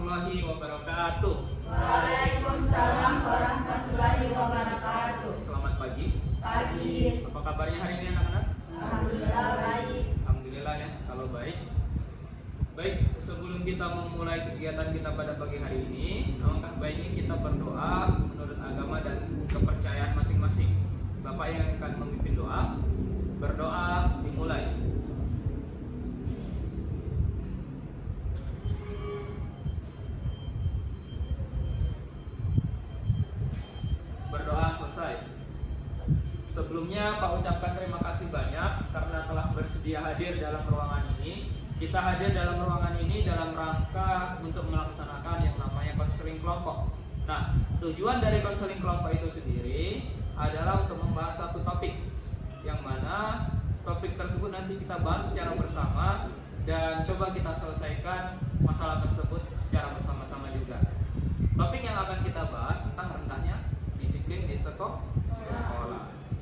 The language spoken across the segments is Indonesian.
warahmatullahi wabarakatuh. Waalaikumsalam warahmatullahi wabarakatuh. Selamat pagi. Pagi. Apa kabarnya hari ini anak-anak? Alhamdulillah baik. Alhamdulillah ya, kalau baik. Baik, sebelum kita memulai kegiatan kita pada pagi hari ini, alangkah baiknya kita berdoa menurut agama dan kepercayaan masing-masing. Bapak yang akan memimpin doa, berdoa dimulai. Berdoa selesai. Sebelumnya Pak ucapkan terima kasih banyak karena telah bersedia hadir dalam ruangan ini. Kita hadir dalam ruangan ini dalam rangka untuk melaksanakan yang namanya konseling kelompok. Nah, tujuan dari konseling kelompok itu sendiri adalah untuk membahas satu topik, yang mana topik tersebut nanti kita bahas secara bersama dan coba kita selesaikan masalah tersebut secara bersama-sama juga. Topik yang akan kita bahas tentang rendahnya disiplin di sekolah.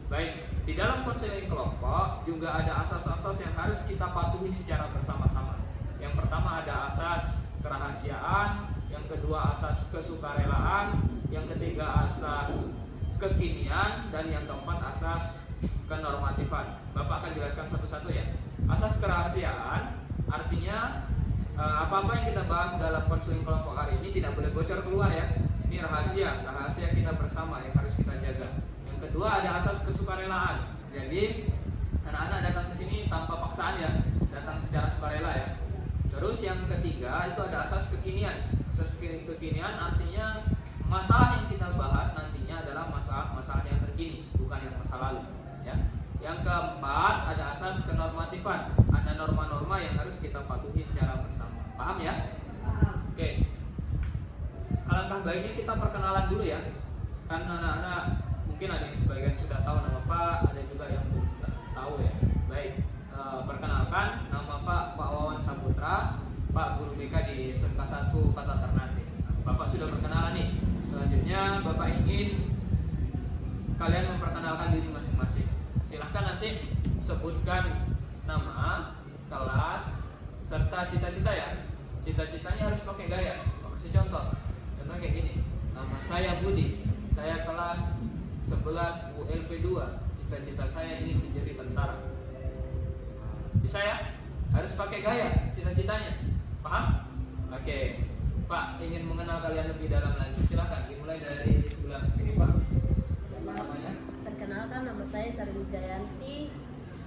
Baik, di dalam konseling kelompok juga ada asas-asas yang harus kita patuhi secara bersama-sama. Yang pertama ada asas kerahasiaan, yang kedua asas kesukarelaan, yang ketiga asas kekinian, dan yang keempat asas kenormatifan. Bapak akan jelaskan satu-satu ya. Asas kerahasiaan artinya apa-apa yang kita bahas dalam konseling kelompok hari ini tidak boleh bocor keluar ya. Ini rahasia kita bersama yang harus kita jaga. Yang kedua ada asas kesukarelaan. Jadi anak-anak datang ke sini tanpa paksaan ya, datang secara sukarela ya. Terus yang ketiga itu ada asas kekinian. Asas kekinian artinya masalah yang kita bahas nantinya adalah masalah yang terkini, bukan yang masa lalu ya. Yang keempat ada asas kenormatifan. Ada norma-norma yang harus kita patuhi secara bersama. Paham ya? Paham. Oke. Alangkah baiknya kita perkenalan dulu ya. Kan anak-anak mungkin ada yang sebagian sudah tahu nama Pak, ada juga yang belum tahu ya. Baik, perkenalkan nama Pak Wawan Saputra, Pak Guru BK di SMK 1 Kota Ternate. Bapak sudah perkenalan nih. Selanjutnya Bapak ingin kalian memperkenalkan diri masing-masing. Silahkan nanti sebutkan nama, kelas, serta cita-cita ya. Cita-citanya harus pakai gaya. Kasih contoh. Contoh kayak gini. Nama saya Budi. Saya kelas 11 ULP 2. Cita-cita saya ingin menjadi tentara. Bisa ya? Harus pakai gaya cita-citanya. Paham? Oke. Pak ingin mengenal kalian lebih dalam lagi. Silakan dimulai dari sebelah kiri Pak. Siapa namanya? Perkenalkan, nama saya Sari Wijayanti.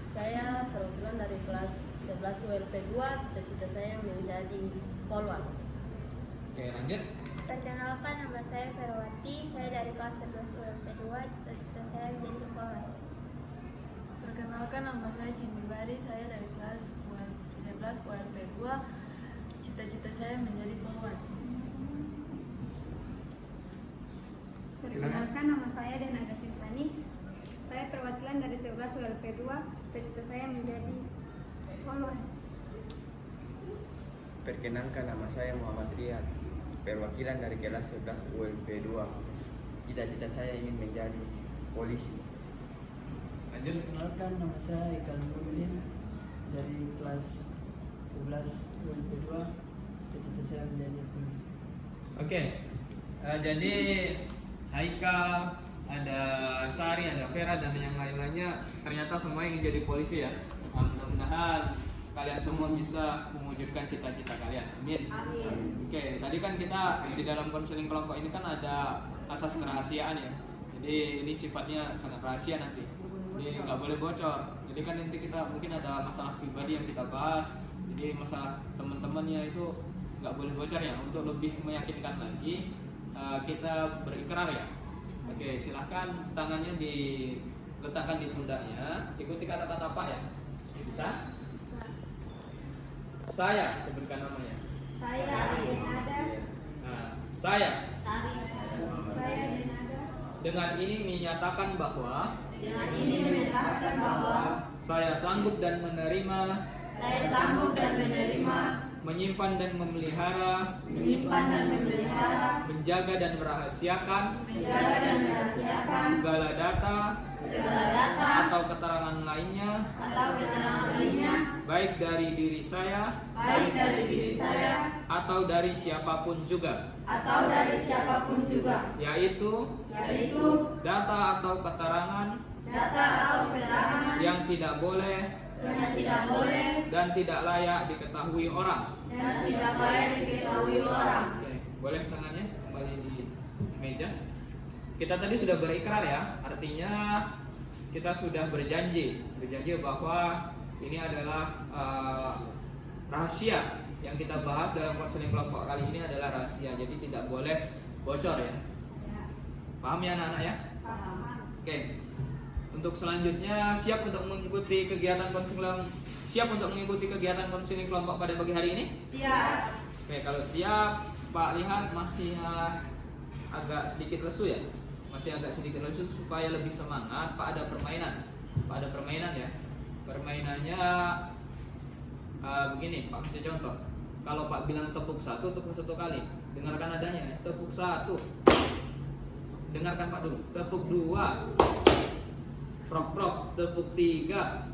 Saya perwakilan dari kelas 11 ULP 2. Cita-cita saya menjadi polwan. Oke, lanjut. Perkenalkan, nama saya Ferwati. Saya dari kelas 11 ULP 2. Cita-cita saya menjadi polwan. Perkenalkan, nama saya Cindy Bari. Saya dari kelas 11 ULP 2. Cita-cita saya menjadi polwan. Perkenalkan, nama saya Denada Simfani. Saya perwakilan dari 11 ULP 2. Cita-cita saya menjadi polwan. Perkenalkan, nama saya Muhammad Riyad, perwakilan dari kelas 11 ULP 2. Cita-cita saya ingin menjadi polisi. Lanjut. Perkenalkan, nama saya Ikan Nurdin dari kelas 11 ULP 2. Cita-cita saya menjadi polisi. Oke. Jadi Haikal, ada Sari, ada Vera, dan yang lain-lainnya ternyata semua ingin jadi polisi ya. Mudah-mudahan kalian semua bisa mewujudkan cita-cita kalian. Amin. Amin. Oke, tadi kan kita di dalam konseling kelompok ini kan ada asas kerahasiaan ya. Jadi ini sifatnya sangat rahasia nanti. Jadi nggak boleh bocor. Jadi kan nanti kita mungkin ada masalah pribadi yang kita bahas. Jadi masalah teman-temannya itu nggak boleh bocor ya. Untuk lebih meyakinkan lagi, kita berikrar ya. Oke, silahkan tangannya diletakkan di pundaknya. Ikuti kata-kata Pak ya. Bisa? Saya sebutkan namanya. Saya Denada. Nah, saya Sari. Saya Denada. dengan ini menyatakan bahwa Dengan ini menyatakan bahwa saya sanggup dan menerima saya sanggup dan menerima menyimpan dan memelihara, menjaga dan merahasiakan segala data atau keterangan lainnya, baik dari diri saya atau dari siapapun juga, yaitu data atau keterangan yang tidak boleh dan tidak layak diketahui orang. Oke, boleh tangannya kembali di meja. Kita tadi sudah berikrar ya, artinya kita sudah berjanji bahwa ini adalah rahasia yang kita bahas dalam konseling kelompok kali ini adalah rahasia, jadi tidak boleh bocor ya. Paham ya anak-anak ya? Oke. Untuk selanjutnya siap untuk mengikuti kegiatan konseling kelompok pada pagi hari ini? Siap. Oke, kalau siap, Pak lihat masih agak sedikit lesu ya. Masih agak sedikit lesu supaya lebih semangat. Pak ada permainan ya. Permainannya begini, Pak kasih contoh. Kalau Pak bilang tepuk satu kali. Dengarkan adanya ya. Tepuk satu. Dengarkan Pak dulu. Tepuk dua. Prok prok. Tepuk tiga.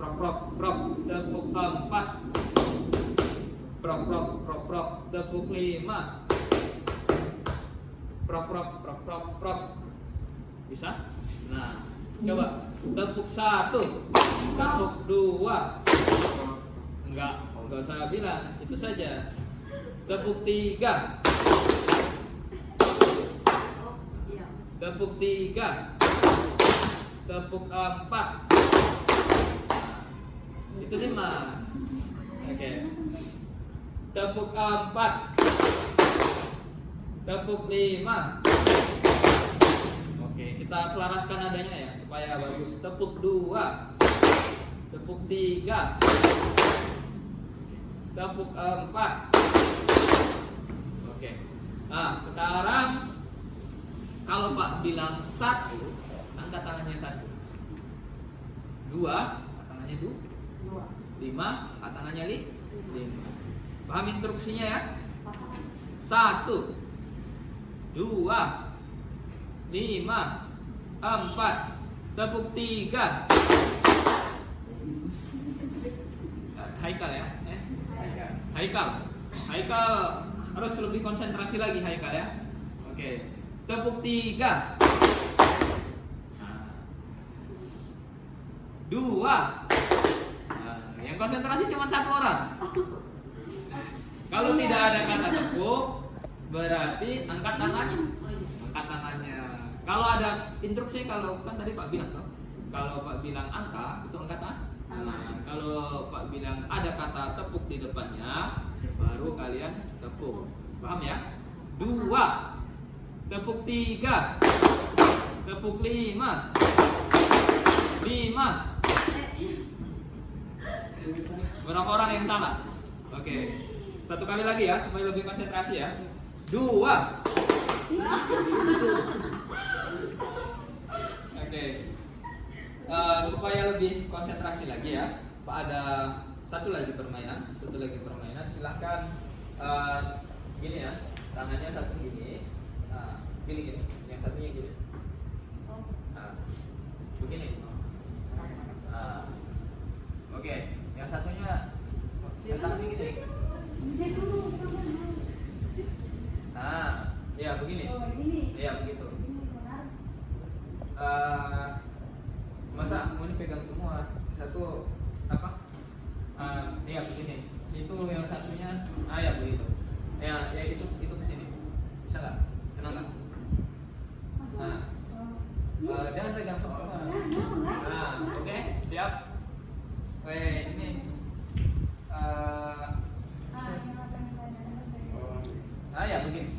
Prok prok prok. Tepuk empat. Prok prok prok prok. Tepuk lima. Prok prok prok prok prok. Bisa? Nah, coba tepuk satu. Tepuk dua. Enggak usah bilang, itu saja. Tepuk tiga. Tepuk tiga. Tepuk empat. Itu 5. Oke. Tepuk empat. Tepuk 5. Oke, kita selaraskan adanya ya supaya bagus. Tepuk 2. Tepuk 3. Tepuk 4. Oke. Nah, sekarang kalau Pak bilang 1, angkat tangannya 1. 2, angkat tangannya 2. 5, angkat tangannya 5. Paham instruksinya ya? 1, 2, 5, 4, tepuk 3. Haikal ya? Haikal harus lebih konsentrasi lagi Haikal ya. Oke. Tepuk 3. 2. Yang konsentrasi cuma 1 orang. Kalau tidak ada kata tepuk, berarti angkat tangannya. Kalau ada instruksi, kalau kan tadi Pak bilang toh, kalau Pak bilang angka itu angkat tangan. Kalau Pak bilang ada kata tepuk di depannya, baru kalian tepuk. Paham ya? 2. Tepuk 3. Tepuk 5. 5. Berapa orang yang salah? Oke. 1 kali lagi ya supaya lebih konsentrasi ya. 2. Oke. Supaya lebih konsentrasi lagi ya. Pak ada satu lagi permainan. Silahkan gini ya. Tangannya satu gini. Gini. Yang satunya gini. Begini. Oke. Yang satunya tangannya gini. Ya begini. Ya begitu. Masa mau ini pegang semua? Satu apa? Ya begini. Itu yang satunya. Ya begitu. Ya itu kesini. Bisa nggak? Kenal nggak? Jangan pegang semua. Oke, siap. Ini. Ya begini.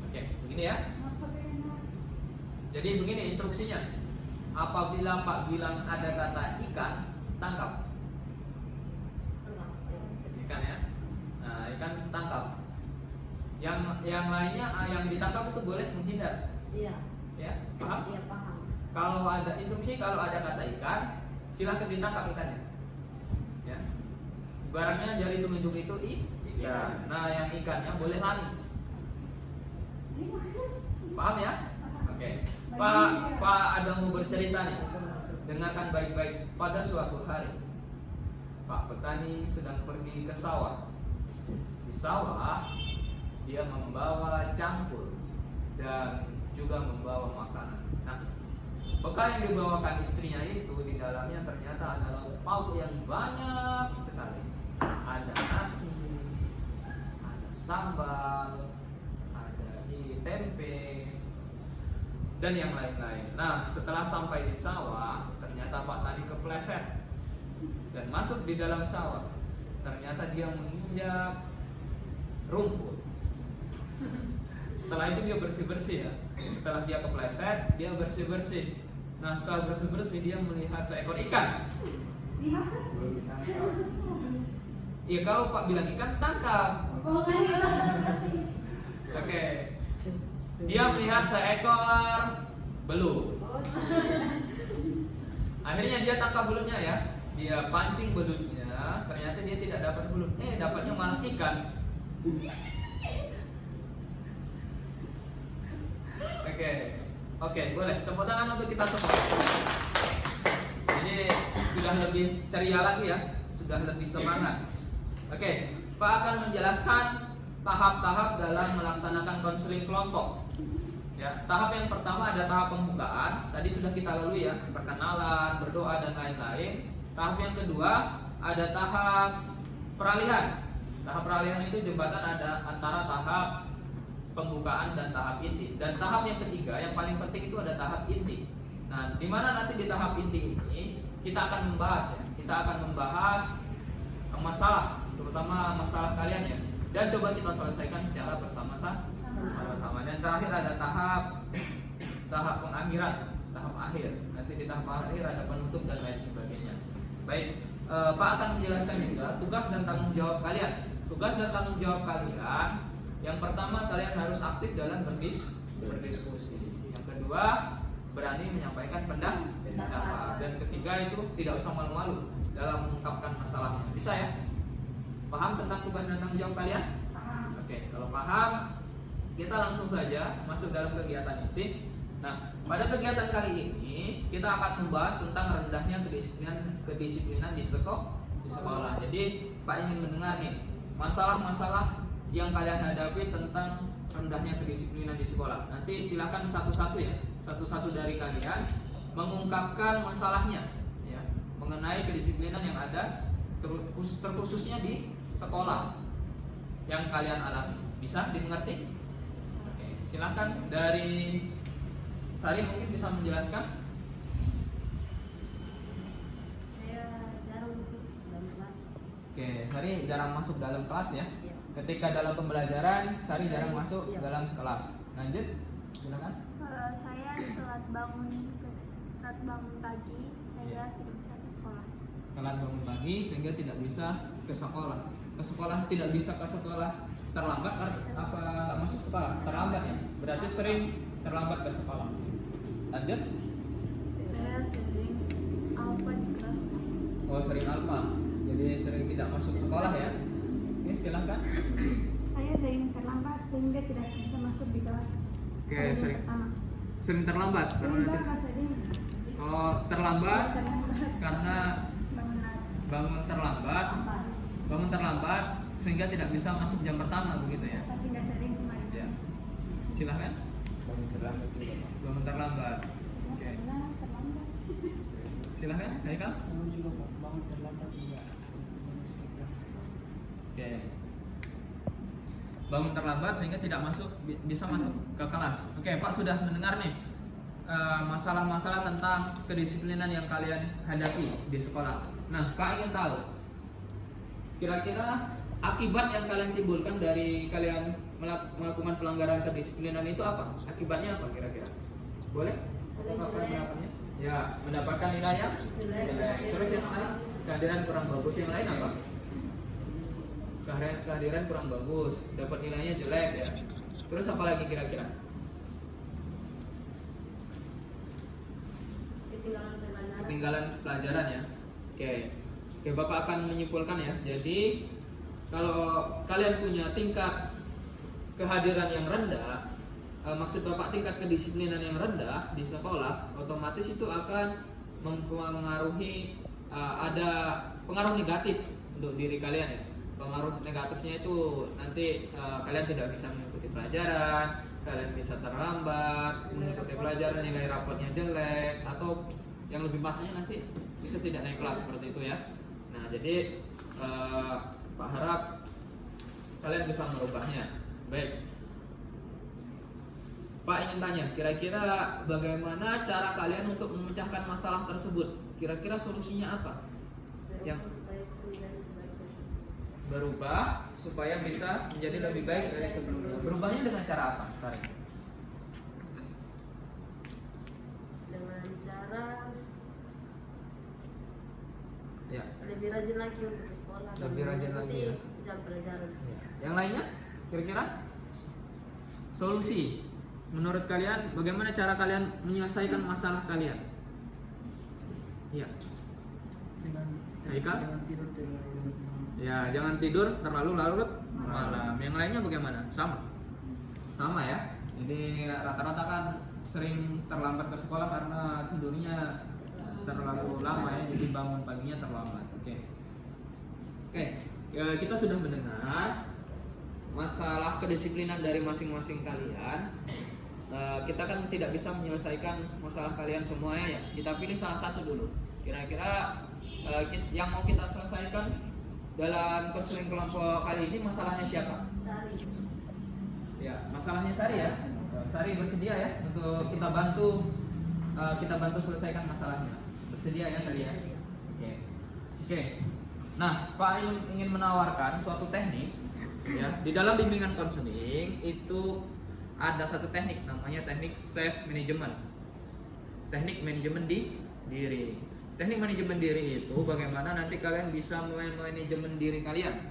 Oke, begini ya. Jadi begini instruksinya. Apabila Pak bilang ada kata ikan, tangkap. Ikan ya. Nah, ikan tangkap. Yang lainnya yang ditangkap itu boleh menghindar. Iya. Ya, paham? Iya, paham. Kalau ada instruksi, kalau ada kata ikan, silakan ditangkap ikannya. Ya. Ibaratnya jari telunjuk itu ikan. Nah, yang ikannya boleh lari. Paham ya? Oke. Pak ada mau bercerita nih. Dengarkan baik-baik. Pada suatu hari, Pak petani sedang pergi ke sawah. Di sawah, dia membawa cangkul dan juga membawa makanan. Nah, bekal yang dibawakan istrinya itu di dalamnya ternyata adalah lauk yang banyak sekali. Ada nasi, ada sambal, ada tempe, dan yang lain-lain. Nah, setelah sampai di sawah, ternyata Pak tadi kepleset dan masuk di dalam sawah. Ternyata dia menginjak rumput. Setelah itu dia bersih-bersih ya. Setelah dia kepleset, dia bersih-bersih. Nah, setelah bersih-bersih dia melihat seekor ikan. Iya, kalau Pak bilang ikan, tangkap. Oke. Dia melihat seekor belut. Akhirnya dia tangkap belutnya ya. Dia pancing belutnya. Ternyata dia tidak dapat belut. Dapatnya malah ikan. Oke, boleh. Tepuk tangan untuk kita semua. Jadi sudah lebih ceria lagi ya. Sudah lebih semangat. Oke, Pak akan menjelaskan tahap-tahap dalam melaksanakan konseling kelompok. Ya, tahap yang pertama ada tahap pembukaan. Tadi sudah kita lalui ya, perkenalan, berdoa dan lain-lain. Tahap yang kedua ada tahap peralihan. Tahap peralihan itu jembatan ada antara tahap pembukaan dan tahap inti. Dan tahap yang ketiga yang paling penting itu ada tahap inti. Nah, di mana nanti di tahap inti ini kita akan membahas ya. Kita akan membahas masalah, terutama masalah kalian ya. Dan coba kita selesaikan secara bersama-sama. Dan terakhir ada tahap pengakhiran, tahap akhir. Nanti di tahap akhir ada penutup dan lain sebagainya. Baik, Pak akan menjelaskan juga tugas dan tanggung jawab kalian. Tugas dan tanggung jawab kalian, yang pertama kalian harus aktif dalam berdiskusi. Yang kedua, berani menyampaikan pendapat. Dan ketiga itu tidak usah malu-malu dalam mengungkapkan masalahnya. Bisa ya? Paham tentang tugas dan tanggung jawab kalian? Oke, kalau paham, kita langsung saja masuk dalam kegiatan inti. Nah, pada kegiatan kali ini kita akan membahas tentang rendahnya kedisiplinan di sekolah. Jadi, Pak ingin mendengar nih masalah-masalah yang kalian hadapi tentang rendahnya kedisiplinan di sekolah. Nanti silakan satu-satu ya, satu-satu dari kalian mengungkapkan masalahnya ya, mengenai kedisiplinan yang ada terkhususnya di sekolah yang kalian alami. Bisa dimengerti? Oke, silakan dari Sari mungkin bisa menjelaskan. Saya jarang masuk dalam kelas. Oke, Sari jarang masuk dalam kelas ya. Iya. Ketika dalam pembelajaran, Sari jarang masuk Iya. dalam kelas. Lanjut, silakan. Kalau saya telat bangun pagi, saya tidak bisa ke sekolah. Telat bangun pagi sehingga tidak bisa ke sekolah. Tidak bisa ke sekolah. Terlambat apa nggak masuk sekolah? Terlambat ya. Berarti sering terlambat ke sekolah. Lanjut. Saya sering alfa di kelas. Oh, sering alfa. Jadi sering tidak masuk sekolah ya. Oke, silahkan. Saya sering terlambat sehingga tidak bisa masuk di kelas. Oke, Hari sering pertama. sering terlambat. Enggak, Mas Adi. Oh, terlambat Terlambat. karena Bangun bangun terlambat sehingga tidak bisa masuk jam pertama begitu ya. tapi nggak sering kemarin. Ya. Silahkan. Bangun terlambat juga, Pak. Bangun terlambat. Oke. Terlambat. Silahkan, Haikal. Kamu juga bangun terlambat juga. Oke. Bangun terlambat sehingga tidak bisa masuk ke kelas. Oke, Pak sudah mendengar nih masalah-masalah tentang kedisiplinan yang kalian hadapi di sekolah. Nah, Pak ingin tahu kira-kira akibat yang kalian timbulkan dari kalian melakukan pelanggaran kedisiplinan itu apa? Akibatnya apa kira-kira? Boleh? Apa pendapatnya? Ya, mendapatkan nilai yang jelek. Terus yang lain, kehadiran kurang bagus. Yang lain apa? Kehadiran kurang bagus, dapat nilainya jelek ya. Terus apa lagi kira-kira? Ketinggalan pelajaran. Ketinggalan pelajaran ya. Oke. Oke, Bapak akan menyimpulkan ya. Jadi kalau kalian punya tingkat kehadiran yang rendah, maksud Bapak tingkat kedisiplinan yang rendah di sekolah, otomatis itu akan mempengaruhi ada pengaruh negatif untuk diri kalian ya. Pengaruh negatifnya itu nanti kalian tidak bisa mengikuti pelajaran, kalian bisa terlambat mengikuti pelajaran, nilai rapotnya jelek, atau yang lebih parahnya nanti bisa tidak naik kelas seperti itu ya. Nah, jadi Pak harap kalian bisa merubahnya. Baik, Pak ingin tanya, kira-kira bagaimana cara kalian untuk memecahkan masalah tersebut? Kira-kira solusinya apa? Yang berubah supaya bisa menjadi lebih baik dari sebelumnya. Berubahnya dengan cara apa? Tarik. Dengan cara Ya. lebih rajin lagi untuk ke sekolah. Lebih rajin lagi ya. Jam pelajaran. Yang lainnya, kira-kira solusi. Menurut kalian, bagaimana cara kalian menyelesaikan masalah kalian? Ya. Haikal? Jangan tidur terlalu malam. Ya, jangan tidur terlalu larut malam. Yang lainnya bagaimana? Sama ya. Jadi rata-rata kan sering terlambat ke sekolah karena tidurnya terlalu lama ya. Jadi bangun paginya terlambat. Oke, kita sudah mendengar masalah kedisiplinan dari masing-masing kalian. Kita kan tidak bisa menyelesaikan masalah kalian semuanya ya. Kita pilih salah satu dulu. Kira-kira yang mau kita selesaikan dalam konseling kelompok kali ini masalahnya siapa? Sari. Ya, masalahnya Sari ya. Sari bersedia ya untuk kita bantu selesaikan masalahnya. Bersedia ya Sari ya. Oke. Nah, Pak ingin menawarkan suatu teknik ya. Di dalam bimbingan konseling itu ada satu teknik namanya teknik self management. Teknik manajemen diri. Teknik manajemen diri itu bagaimana nanti kalian bisa manajemen diri kalian,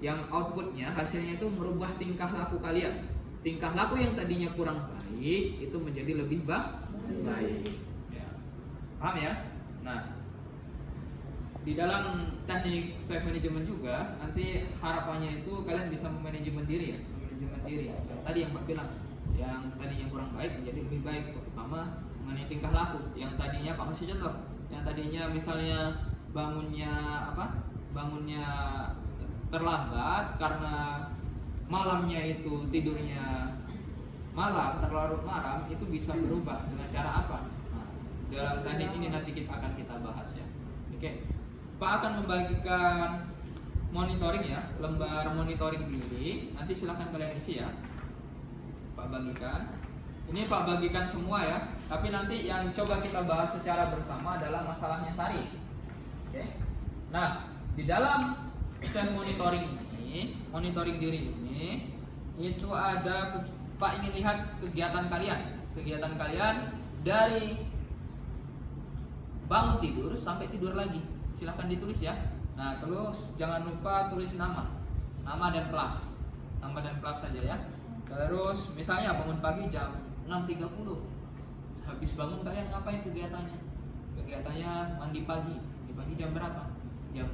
yang outputnya hasilnya itu merubah tingkah laku kalian. Tingkah laku yang tadinya kurang baik itu menjadi lebih baik. Ya. Paham ya? Nah, di dalam teknik self management juga nanti harapannya itu kalian bisa memanajemen diri ya, manajemen diri. Yang tadi yang Pak bilang, yang tadinya kurang baik menjadi lebih baik, terutama mengenai tingkah laku. Yang tadinya Pak kasih contoh, yang tadinya misalnya bangunnya terlambat karena malamnya itu tidurnya terlarut malam, itu bisa berubah dengan cara apa? Nah, dalam teknik ini nanti akan kita bahas ya. Oke. Pak akan membagikan monitoring ya, lembar monitoring diri. Nanti silahkan kalian isi ya. Pak bagikan. Ini Pak bagikan semua ya. Tapi nanti yang coba kita bahas secara bersama adalah masalahnya Sari. Oke. Nah, di dalam self monitoring ini, monitoring diri ini, itu ada Pak ingin lihat kegiatan kalian. Kegiatan kalian dari bangun tidur sampai tidur lagi. Silahkan ditulis ya. Nah, terus jangan lupa tulis nama dan kelas. Nama dan kelas saja ya. Terus misalnya bangun pagi jam 6.30. Habis bangun kalian ngapain kegiatannya? Kegiatannya mandi pagi. Mandi pagi jam berapa? Jam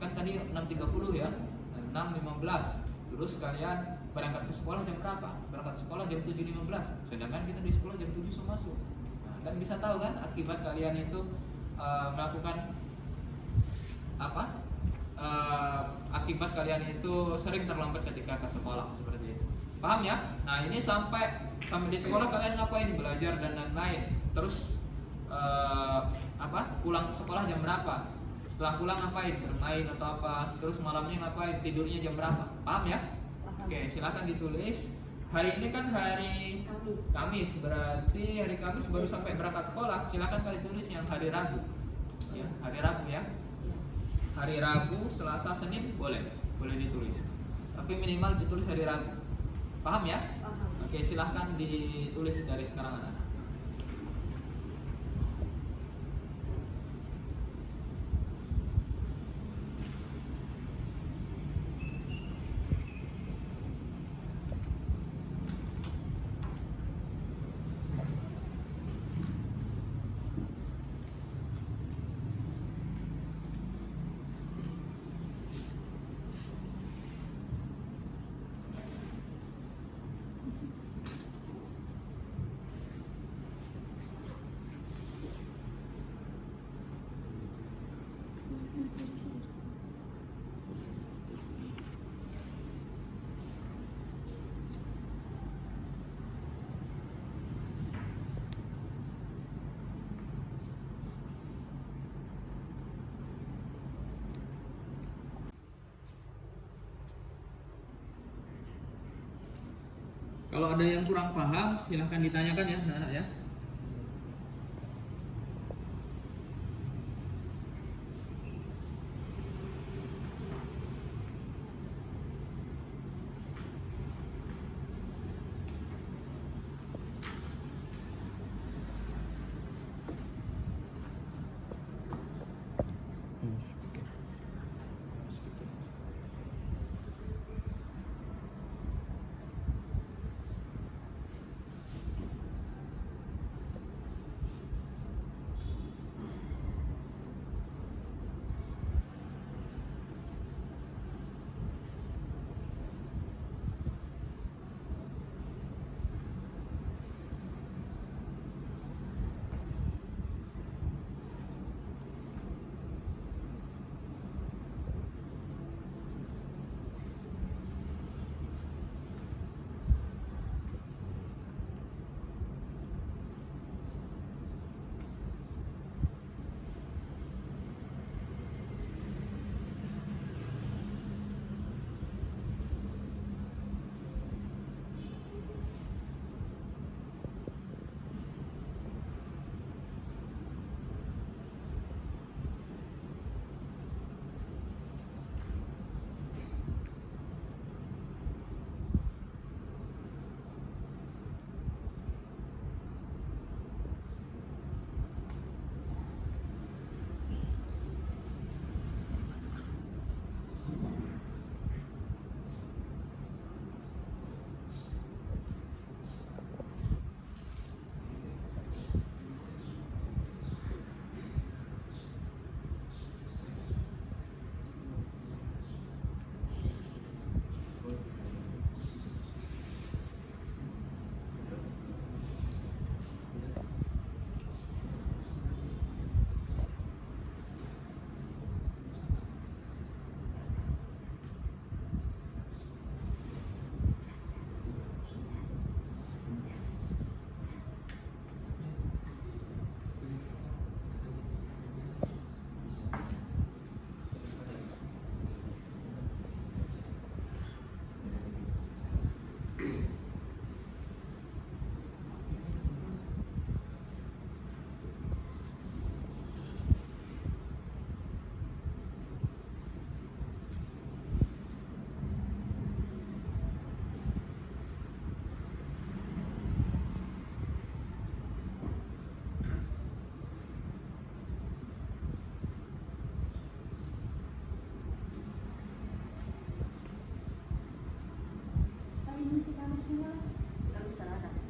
kan tadi 6.30 ya. 6.15. Terus kalian berangkat ke sekolah jam berapa? Berangkat ke sekolah jam 7.15. Sedangkan kita di sekolah jam 7 sudah masuk. Nah, kan bisa tahu kan akibat kalian itu melakukan apa? Akibat kalian itu sering terlambat ketika ke sekolah seperti itu. Paham ya? Nah, ini sampai di sekolah kalian ngapain? Belajar dan lain-lain. Terus pulang ke sekolah jam berapa? Setelah pulang ngapain? Bermain atau apa? Terus malamnya ngapain? Tidurnya jam berapa? Paham ya? Paham. Oke, silakan ditulis. Hari ini kan hari Kamis, berarti hari Kamis baru sampai berangkat sekolah. Silakan kalian tulis yang hari Rabu. Ya, hari Rabu ya. Hari Rabu, Selasa, Senin boleh ditulis. Tapi minimal ditulis hari Rabu. Paham ya? Paham. Oke, silahkan ditulis dari sekarang anak-anak. Kalau ada yang kurang paham, silahkan ditanyakan ya, anak-anak ya.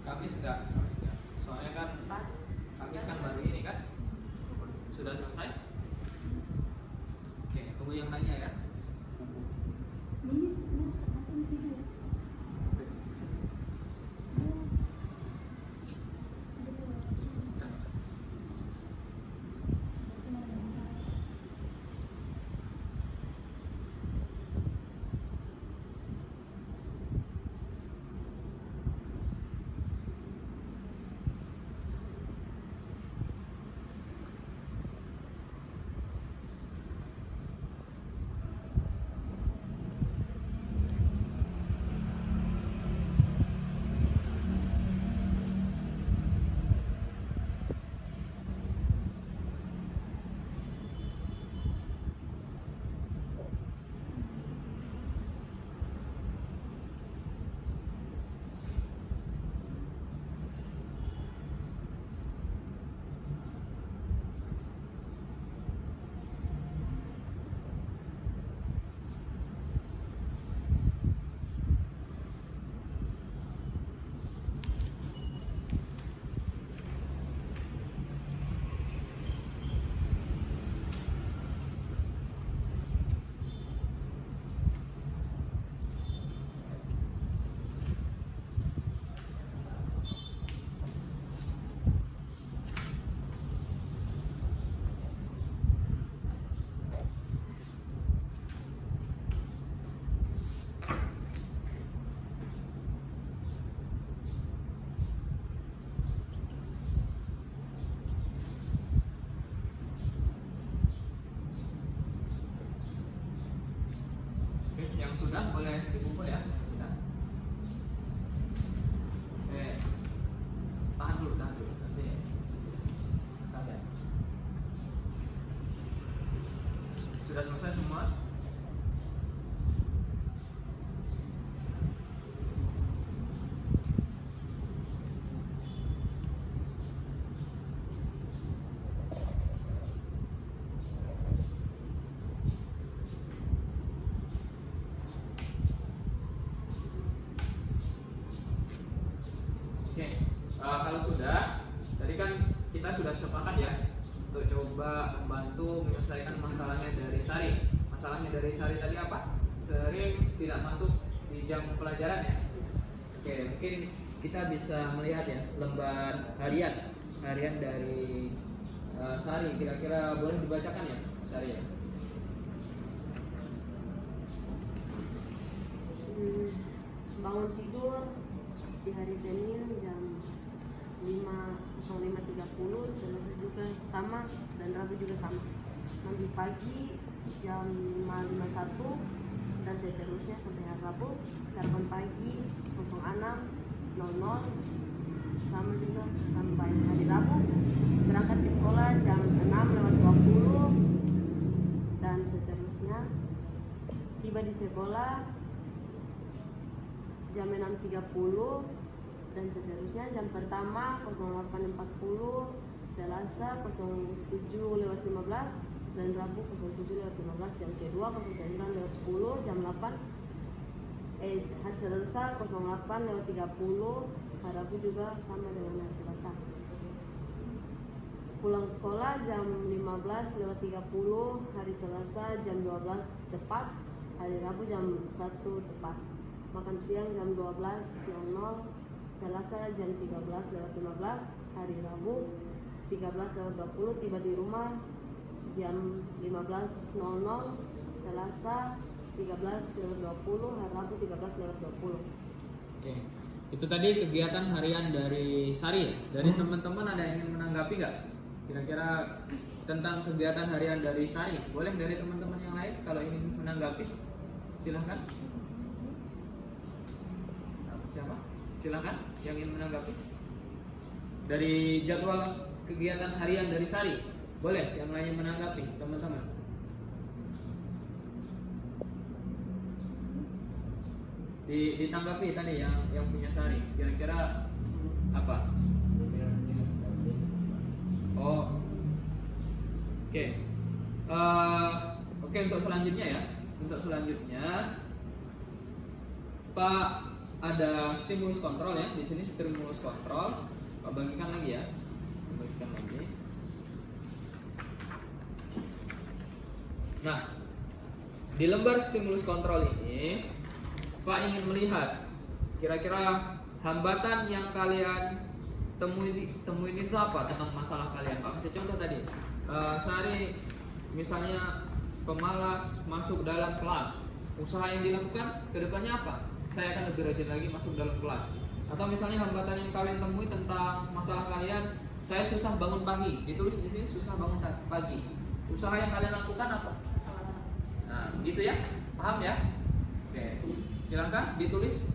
Kamis enggak? Soalnya kan Kamis kan baru ini kan? Sudah selesai? Oke, tunggu yang nanya ya. Oke, yang sudah boleh dibuka ya. Yang sudah. Oke, kalau sudah, tadi kan kita sudah sepakat ya untuk coba membantu menyelesaikan masalahnya dari Sari. Masalahnya dari Sari tadi apa? Sering tidak masuk di jam pelajaran ya. Oke, mungkin kita bisa melihat ya lembar harian dari Sari. Kira-kira boleh dibacakan ya, Sari ya? Bangun tidur di hari Senin jam 05.30, Selasa juga sama, dan Rabu juga sama. Mandi pagi jam 5.51 dan seterusnya sampai hari Rabu. Sarapan pagi 06.00 sama juga sampai hari Rabu. Berangkat ke sekolah jam 6:20 dan seterusnya. Tiba di sekolah jam 6.30 dan seterusnya. Jam pertama 08.40, Selasa 07.15 dan Rabu 07.15. Jam kedua 09.10, jam 8 hari Selasa 08.30, hari Rabu juga sama dengan hari Selasa. Pulang sekolah jam 15.30, hari Selasa jam 12 tepat, hari Rabu jam 1 tepat. Makan siang jam 12.00, Selasa jam 13.15, hari Rabu 13.20. Tiba di rumah jam 15.00, Selasa 13.20, hari Rabu 13.20. Oke, itu tadi kegiatan harian dari Sari. Dari teman-teman ada yang ingin menanggapi nggak? Kira-kira tentang kegiatan harian dari Sari. Boleh dari teman-teman yang lain kalau ingin menanggapi? Silahkan. Siapa? Silahkan yang ingin menanggapi. Dari jadwal kegiatan harian dari Sari. Boleh yang lain menanggapi, teman-teman. Ditanggapi tadi yang punya Sari. Kira-kira apa? Oh, oke. Oke, untuk selanjutnya ya. Untuk selanjutnya, Pak, ada stimulus kontrol ya. Di sini stimulus kontrol. Pak bagikan lagi ya. Bagikan lagi. Nah, di lembar stimulus kontrol ini, Pak ingin melihat kira-kira hambatan yang kalian temuin itu apa tentang masalah kalian. Pak kasih contoh tadi. Sari misalnya pemalas masuk dalam kelas. Usaha yang dilakukan ke depannya apa? Saya akan lebih rajin lagi masuk dalam kelas. Atau misalnya hambatan yang kalian temui tentang masalah kalian, saya susah bangun pagi. Ditulis di sini susah bangun pagi. Usaha yang kalian lakukan apa? Nah, gitu ya. Paham ya? Oke. Silakan ditulis.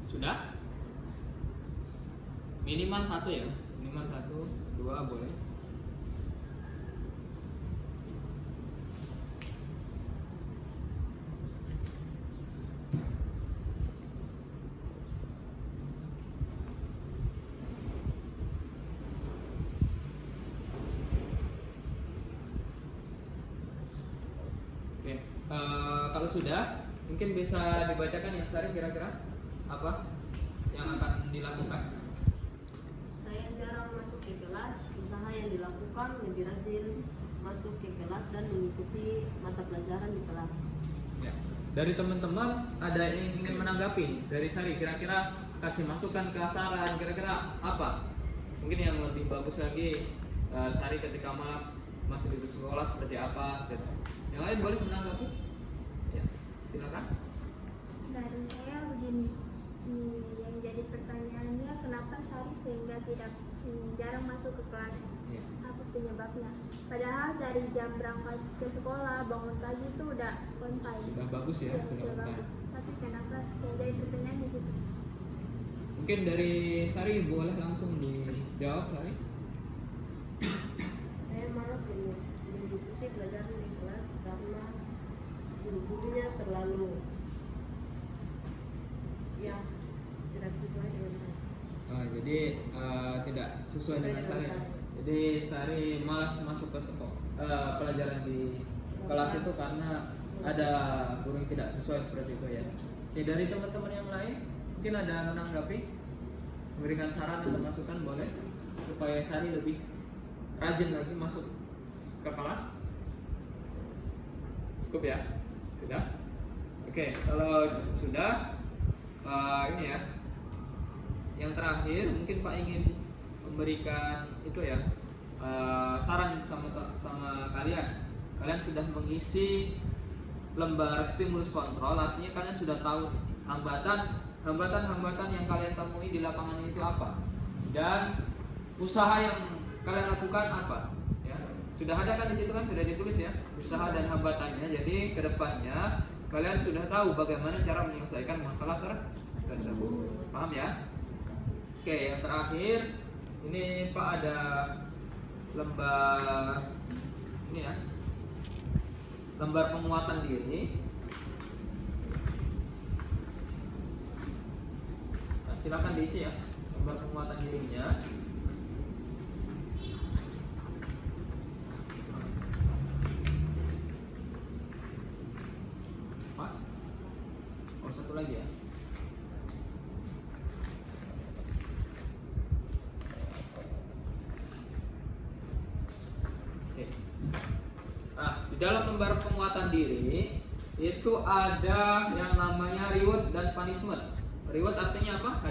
Sudah? Minimal 1 ya, minimal 1, 2 boleh. Kalau sudah, mungkin bisa dibacakan yang Sari kira-kira apa yang akan dilakukan. Saya jarang masuk ke kelas, usaha yang dilakukan lebih rajin masuk ke kelas dan mengikuti mata pelajaran di kelas. Ya. Dari teman-teman ada yang ingin menanggapi dari Sari, kira-kira kasih masukan ke saran, kira-kira apa? Mungkin yang lebih bagus lagi, Sari ketika malas masuk di sekolah seperti apa? Gitu. Yang lain boleh menanggapi? Ya, silakan. Dari saya begini, yang jadi pertanyaannya kenapa Sari sehingga tidak jarang masuk ke kelas? Iya. Apa penyebabnya? Padahal dari jam berangkat ke sekolah, bangun pagi itu udah on time. Sudah bagus ya, Iya, sudah sudah on time. bagus. Tapi kenapa yang jadi pertanyaan di situ? Mungkin dari Sari boleh langsung dijawab, Sari. Saya malas mengikuti pelajaran di kelas karena guru-gurunya terlalu ya tidak sesuai dengan saya. Jadi tidak sesuai dengan Sari. Jadi Sari malas masuk ke pelajaran di kelas itu karena ada guru yang tidak sesuai seperti itu ya. Oke, dari teman-teman yang lain mungkin ada menanggapi, memberikan saran atau masukan boleh supaya Sari lebih rajin lagi masuk ke kelas. Cukup ya? Sudah? Oke, kalau sudah ini ya. Yang terakhir mungkin Pak ingin memberikan itu ya saran sama kalian. Kalian sudah mengisi lembar stimulus kontrol, artinya kalian sudah tahu nih, hambatan yang kalian temui di lapangan itu apa, dan usaha yang kalian lakukan apa. Ya, sudah ada kan di situ kan sudah ditulis ya usaha dan hambatannya. Jadi kedepannya kalian sudah tahu bagaimana cara menyelesaikan masalah tersebut. Paham ya? Oke, yang terakhir ini Pak ada lembar ini ya, lembar penguatan diri. Nah, silakan diisi ya lembar penguatan dirinya. Mas, oh satu lagi ya. Di dalam lembar penguatan diri itu ada yang namanya reward dan punishment. Reward artinya apa?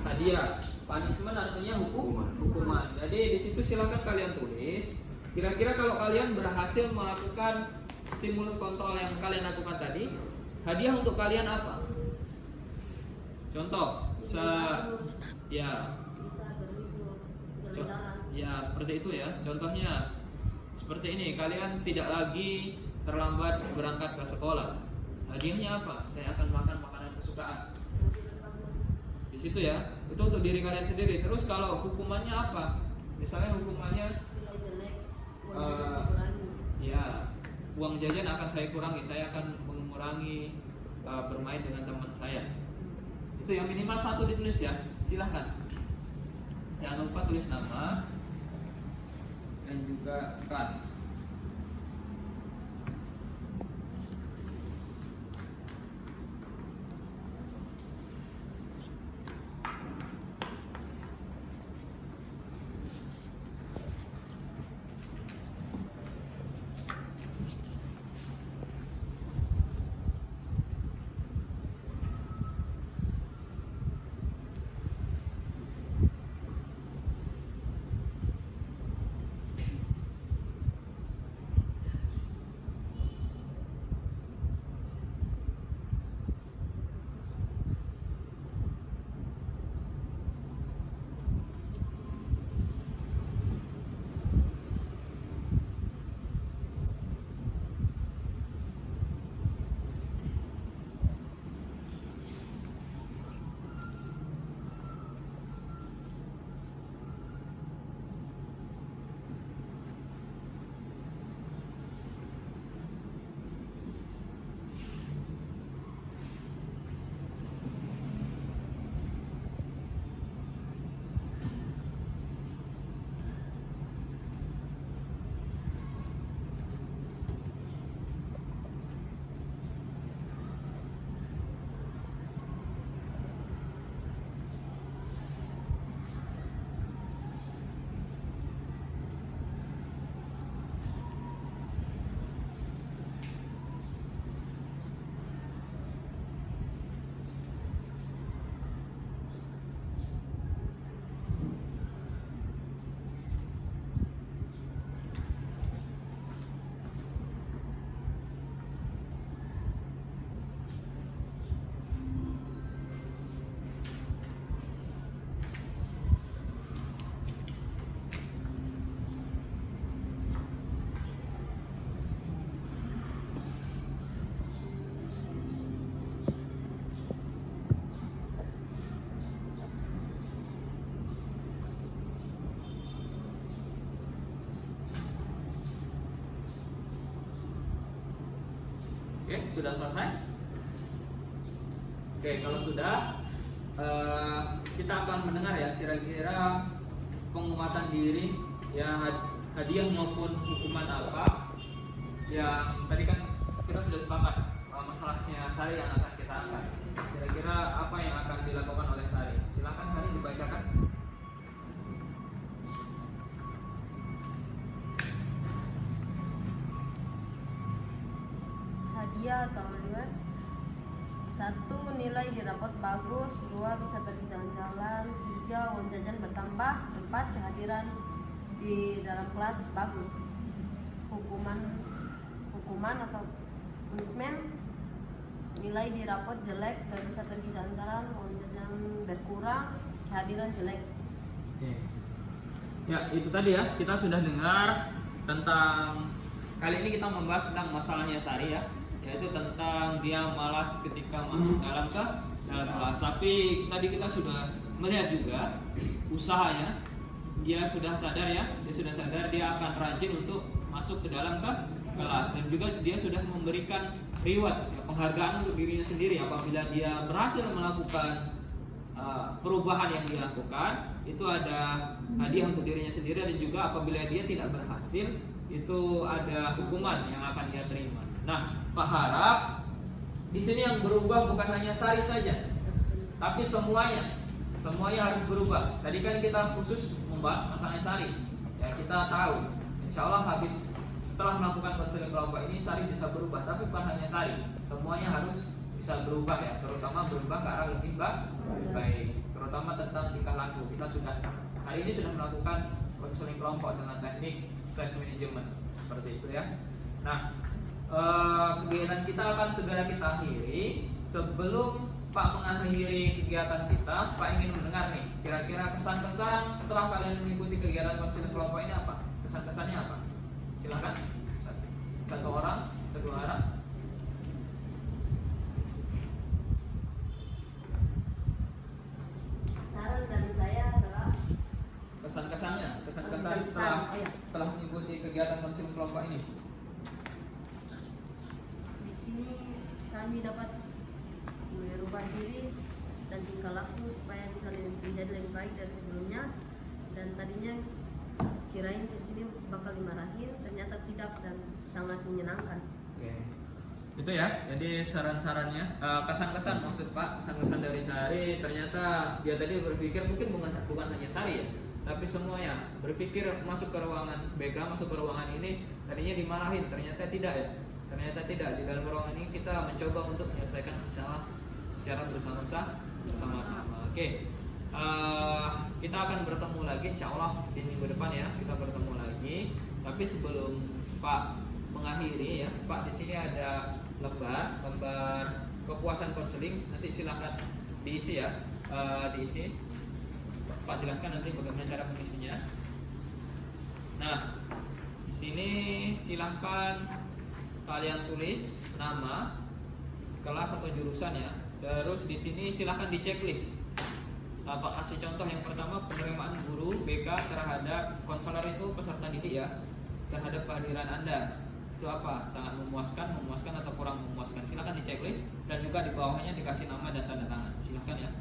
Hadiah. Punishment artinya hukuman. Jadi di situ silakan kalian tulis. Kira-kira kalau kalian berhasil melakukan stimulus kontrol yang kalian lakukan tadi, hadiah untuk kalian apa? Contoh, ya, Bisa berlibur, jalan-jalan. ya seperti itu ya. Contohnya seperti ini, kalian tidak lagi terlambat berangkat ke sekolah. Hadiahnya apa? Saya akan makan makanan kesukaan. Di situ ya, itu untuk diri kalian sendiri. Terus kalau hukumannya apa? Misalnya hukumannya Nilai jelek, uang jajan dikurangi. ya, uang jajan akan saya kurangi. Saya akan mengurangi bermain dengan teman saya. Itu yang minimal 1 ditulis ya. Silahkan. Jangan lupa tulis nama dan juga kelas. sudah selesai? Oke, kalau sudah, kita akan mendengar ya kira-kira penguatan diri, ya hadiah maupun hukuman apa yang tadi kan kita sudah sepakat masalahnya Sari yang akan kita angkat. Kira-kira apa yang akan dilakukan oleh Sari? Silakan Sari dibacakan. Hadiah atau reward. 1. Nilai di rapot bagus. 2. Bisa pergi jalan-jalan. 3. Uang jajan bertambah. 4. Kehadiran di dalam kelas bagus. Hukuman atau punishment. Nilai di rapot jelek, gak bisa pergi jalan-jalan, uang jajan berkurang, kehadiran jelek. Oke. Ya, itu tadi ya, kita sudah dengar tentang, kali ini kita membahas tentang masalahnya Sari ya, yaitu tentang dia malas ketika masuk dalam kelas. Tapi tadi kita sudah melihat juga usahanya, dia sudah sadar dia akan rajin untuk masuk ke dalam kelas, dan juga dia sudah memberikan reward, penghargaan untuk dirinya sendiri apabila dia berhasil melakukan perubahan yang dilakukan. Itu ada hadiah untuk dirinya sendiri, dan juga apabila dia tidak berhasil itu ada hukuman yang akan dia terima. Nah, Pak harap di sini yang berubah bukan hanya Sari saja, tapi semuanya harus berubah. Tadi kan kita khusus membahas masalahnya Sari. Ya, kita tahu insya Allah setelah melakukan konseling kelompok ini Sari bisa berubah, tapi bukan hanya Sari, semuanya harus bisa berubah ya, terutama berubah ke arah lebih baik, terutama tentang tingkah laku. Kita hari ini sudah melakukan konseling kelompok dengan teknik self management seperti itu ya. Nah, kegiatan kita akan segera kita akhiri. Sebelum Pak mengakhiri kegiatan kita, Pak ingin mendengar nih kira-kira kesan-kesan setelah kalian mengikuti kegiatan konseling kelompok ini apa? Kesan-kesannya apa? Silakan, satu orang, kedua orang. Saran dari saya adalah Kesan-kesan setelah mengikuti kegiatan konseling kelompok ini. di sini kami dapat merubah diri dan tingkah laku supaya bisa menjadi lebih baik dari sebelumnya, dan tadinya kirain kesini bakal dimarahin, ternyata tidak, dan sangat menyenangkan. Oke, itu ya. Jadi saran-sarannya, kesan-kesan maksud Pak, kesan-kesan dari Sari. Ternyata dia tadi berpikir mungkin bukan hanya Sari ya, tapi semuanya berpikir masuk ke ruangan BK, masuk ke ruangan ini tadinya dimarahin, ternyata tidak ya. Ternyata tidak. Di dalam ruangan ini kita mencoba untuk menyelesaikan secara bersama-sama. Oke. Kita akan bertemu lagi insya Allah di minggu depan ya, kita bertemu lagi. Tapi sebelum Pak mengakhiri ya, Pak di sini ada lembar kepuasan konseling, nanti silakan diisi ya, diisi. Pak jelaskan nanti bagaimana cara mengisinya. Nah, di sini silahkan kalian tulis nama, kelas atau jurusan ya. Terus di sini silahkan di checklist. Pak kasih contoh yang pertama, penerimaan guru BK terhadap konselor itu peserta didik ya, terhadap kehadiran Anda itu apa? Sangat memuaskan atau kurang memuaskan? Silakan di checklist, dan juga di bawahnya dikasih nama dan tanda tangan. Silakan ya.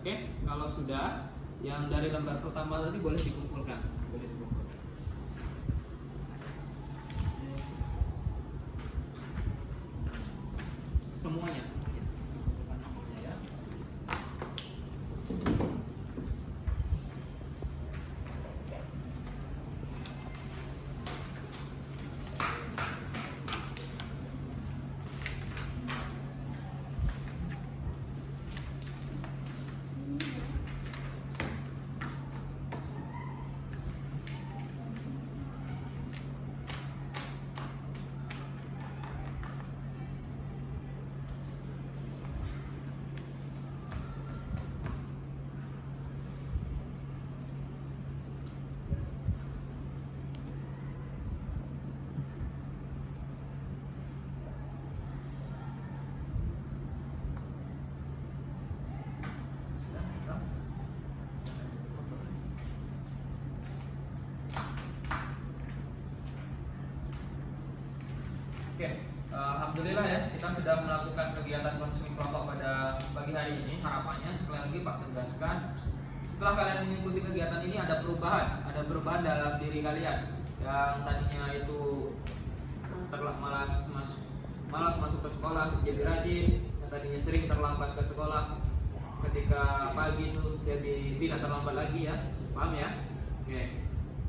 Oke, kalau sudah, yang dari lembar pertama tadi boleh dikumpulkan. Semuanya. Bukan semuanya ya. Alhamdulillah ya, kita sudah melakukan kegiatan konsumsi kelompok pada pagi hari ini. Harapannya sekali lagi Pak tegaskan, setelah kalian mengikuti kegiatan ini ada perubahan dalam diri kalian yang tadinya itu malas masuk ke sekolah jadi rajin, yang tadinya sering terlambat ke sekolah ketika pagi itu jadi tidak terlambat lagi ya, paham ya? Oke.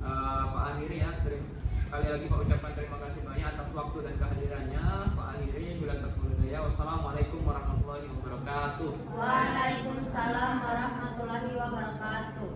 Pak akhiri ya, sekali lagi Pak ucapkan terima kasih banyak atas waktu dan kehadirannya. Pak akhiri, bila terpuji, wassalamualaikum warahmatullahi wabarakatuh. Waalaikumsalam warahmatullahi wabarakatuh.